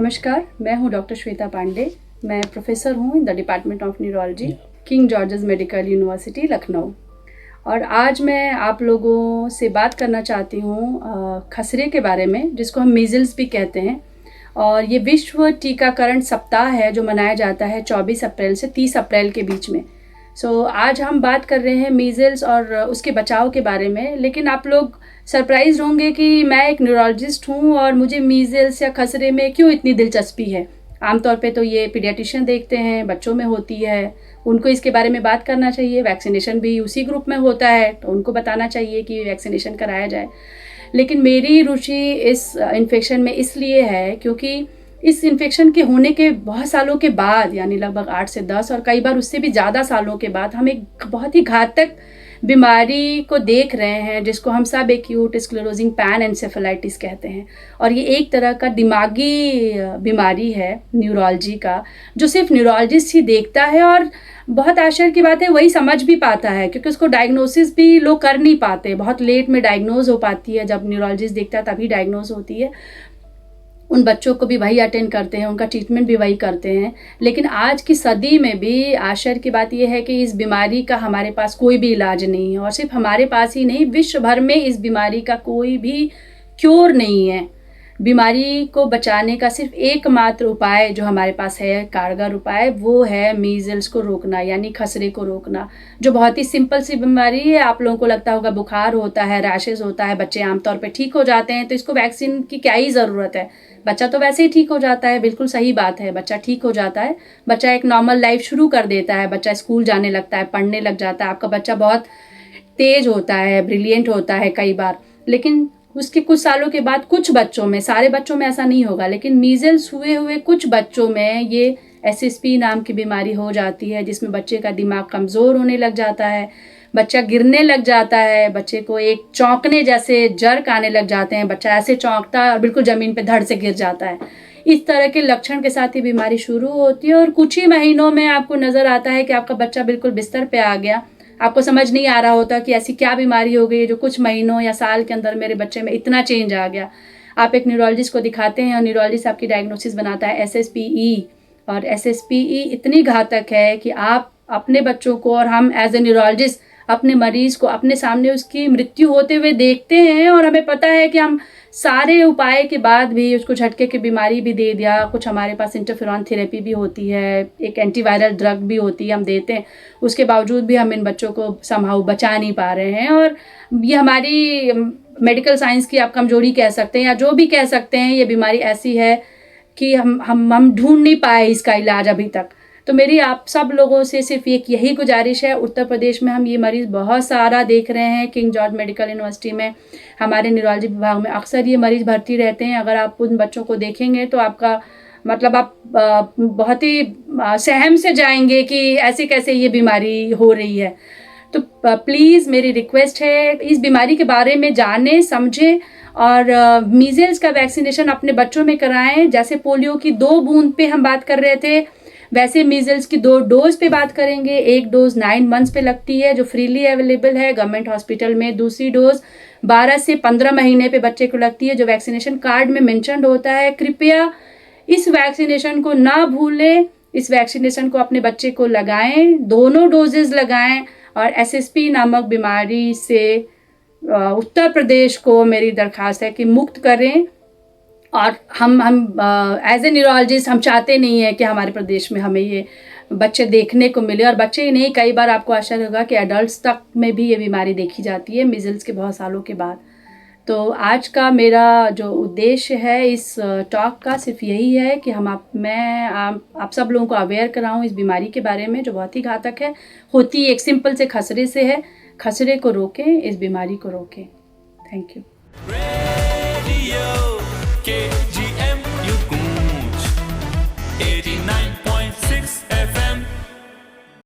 नमस्कार, मैं हूं डॉक्टर श्वेता पांडे। मैं प्रोफेसर हूं in the department of neurology, king George's medical university Lucknow. और आज मैं आप लोगों से बात करना चाहती हूं खसरे के बारे में, जिसको हम मीजल्स भी कहते हैं। और ये विश्व टीकाकरण सप्ताह है जो मनाया जाता है 24 अप्रैल से 30 अप्रैल के बीच में। आज हम बात कर रहे हैं मीजल्स और उसके बचाव के बारे में। लेकिन आप लोग सरप्राइज होंगे कि मैं एक न्यूरोलॉजिस्ट हूँ और मुझे मीजल्स या खसरे में क्यों इतनी दिलचस्पी है। आमतौर पे तो ये पीडियाट्रिशियन देखते हैं, बच्चों में होती है, उनको इसके बारे में बात करना चाहिए। वैक्सीनेशन भी उसी ग्रुप में होता है तो उनको बताना चाहिए कि वैक्सीनेशन कराया जाए। लेकिन मेरी रुचि इस इन्फेक्शन में इसलिए है क्योंकि इस इन्फेक्शन के होने के बहुत सालों के बाद, यानी लगभग 8 से 10 और कई बार उससे भी ज़्यादा सालों के बाद, हम एक बहुत ही घातक बीमारी को देख रहे हैं जिसको हम सब एक्यूट स्क्लेरोजिंग पैनएन्सेफेलाइटिस कहते हैं। और ये एक तरह का दिमागी बीमारी है न्यूरोलॉजी का, जो सिर्फ न्यूरोलॉजिस्ट ही देखता है। और बहुत आश्चर्य की बात है, वही समझ भी पाता है, क्योंकि उसको डायग्नोसिस भी लोग कर नहीं पाते। बहुत लेट में डायग्नोज हो पाती है, जब न्यूरोलॉजिस्ट देखता है तभी डायग्नोज होती है। उन बच्चों को भी वही अटेंड करते हैं, उनका ट्रीटमेंट भी वही करते हैं। लेकिन आज की सदी में भी आश्चर्य की बात यह है कि इस बीमारी का हमारे पास कोई भी इलाज नहीं है। और सिर्फ हमारे पास ही नहीं, विश्व भर में इस बीमारी का कोई भी क्योर नहीं है। बीमारी को बचाने का सिर्फ एकमात्र उपाय जो हमारे पास है, कारगर उपाय, वो है मीजल्स को रोकना, यानी खसरे को रोकना, जो बहुत ही सिंपल सी बीमारी है। आप लोगों को लगता होगा बुखार होता है, रैशेज होता है, बच्चे आमतौर पे ठीक हो जाते हैं, तो इसको वैक्सीन की क्या ही ज़रूरत है। बच्चा तो वैसे ही ठीक हो जाता है, बिल्कुल सही बात है, बच्चा ठीक हो जाता है, बच्चा एक नॉर्मल लाइफ शुरू कर देता है, बच्चा स्कूल जाने लगता है, पढ़ने लग जाता है। आपका बच्चा बहुत तेज होता है, ब्रिलियंट होता है कई बार। लेकिन उसके कुछ सालों के बाद कुछ बच्चों में, सारे बच्चों में ऐसा नहीं होगा, लेकिन मीजल्स हुए कुछ बच्चों में ये SSP नाम की बीमारी हो जाती है, जिसमें बच्चे का दिमाग कमज़ोर होने लग जाता है, बच्चा गिरने लग जाता है, बच्चे को एक चौंकने जैसे जर्क आने लग जाते हैं, बच्चा ऐसे चौंकता है और बिल्कुल ज़मीन पे धड़ से गिर जाता है। इस तरह के लक्षण के साथ ही बीमारी शुरू होती है और कुछ ही महीनों में आपको नज़र आता है कि आपका बच्चा बिल्कुल बिस्तर पे आ गया। आपको समझ नहीं आ रहा होता कि ऐसी क्या बीमारी हो गई जो कुछ महीनों या साल के अंदर मेरे बच्चे में इतना चेंज आ गया। आप एक न्यूरोलॉजिस्ट को दिखाते हैं और न्यूरोलॉजिस्ट आपकी डायग्नोसिस बनाता है SSPE। और SSPE इतनी घातक है कि आप अपने बच्चों को, और हम एज ए न्यूरोलॉजिस्ट अपने मरीज़ को अपने सामने उसकी मृत्यु होते हुए देखते हैं। और हमें पता है कि हम सारे उपाय के बाद भी उसको झटके की बीमारी भी दे दिया। कुछ हमारे पास इंटरफेरॉन थेरेपी भी होती है, एक एंटीवायरल ड्रग भी होती है, हम देते हैं। उसके बावजूद भी हम इन बच्चों को समहाउ बचा नहीं पा रहे हैं। और ये हमारी मेडिकल साइंस की आप कमजोरी कह सकते हैं या जो भी कह सकते हैं। ये बीमारी ऐसी है कि हम ढूंढ नहीं पाए इसका इलाज अभी तक। तो मेरी आप सब लोगों से सिर्फ एक यही गुजारिश है। उत्तर प्रदेश में हम ये मरीज़ बहुत सारा देख रहे हैं। किंग जॉर्ज मेडिकल यूनिवर्सिटी में हमारे न्यूरोलॉजी विभाग में अक्सर ये मरीज़ भर्ती रहते हैं। अगर आप उन बच्चों को देखेंगे तो आपका मतलब आप बहुत ही सहम से जाएंगे कि ऐसे कैसे ये बीमारी हो रही है। तो प्लीज़ मेरी रिक्वेस्ट है, इस बीमारी के बारे में जानें, समझें और मीजल्स का वैक्सीनेशन अपने बच्चों में कराएं। जैसे पोलियो की 2 बूंद पे हम बात कर रहे थे, वैसे मीजल्स की 2 डोज पे बात करेंगे। एक डोज 9 मंथ्स पे लगती है जो फ्रीली अवेलेबल है गवर्नमेंट हॉस्पिटल में। दूसरी डोज 12 से 15 महीने पे बच्चे को लगती है, जो वैक्सीनेशन कार्ड में मेंशन्ड होता है। कृपया इस वैक्सीनेशन को ना भूलें, इस वैक्सीनेशन को अपने बच्चे को लगाएं, दोनों डोजेज लगाएं। और SSP नामक बीमारी से उत्तर प्रदेश को मेरी दरख्वास्त है कि मुक्त करें। और हम एज ए न्यूरोलॉजिस्ट हम चाहते नहीं है कि हमारे प्रदेश में हमें ये बच्चे देखने को मिले। और बच्चे ही नहीं, कई बार आपको आश्चर्य होगा कि एडल्ट्स तक में भी ये बीमारी देखी जाती है मीजल्स के बहुत सालों के बाद। तो आज का मेरा जो उद्देश्य है इस टॉक का सिर्फ यही है कि आप सब लोगों को अवेयर कराऊं इस बीमारी के बारे में, जो बहुत ही घातक है। होती एक सिंपल से खसरे से है। खसरे को रोकें, इस बीमारी को रोकें। Thank you.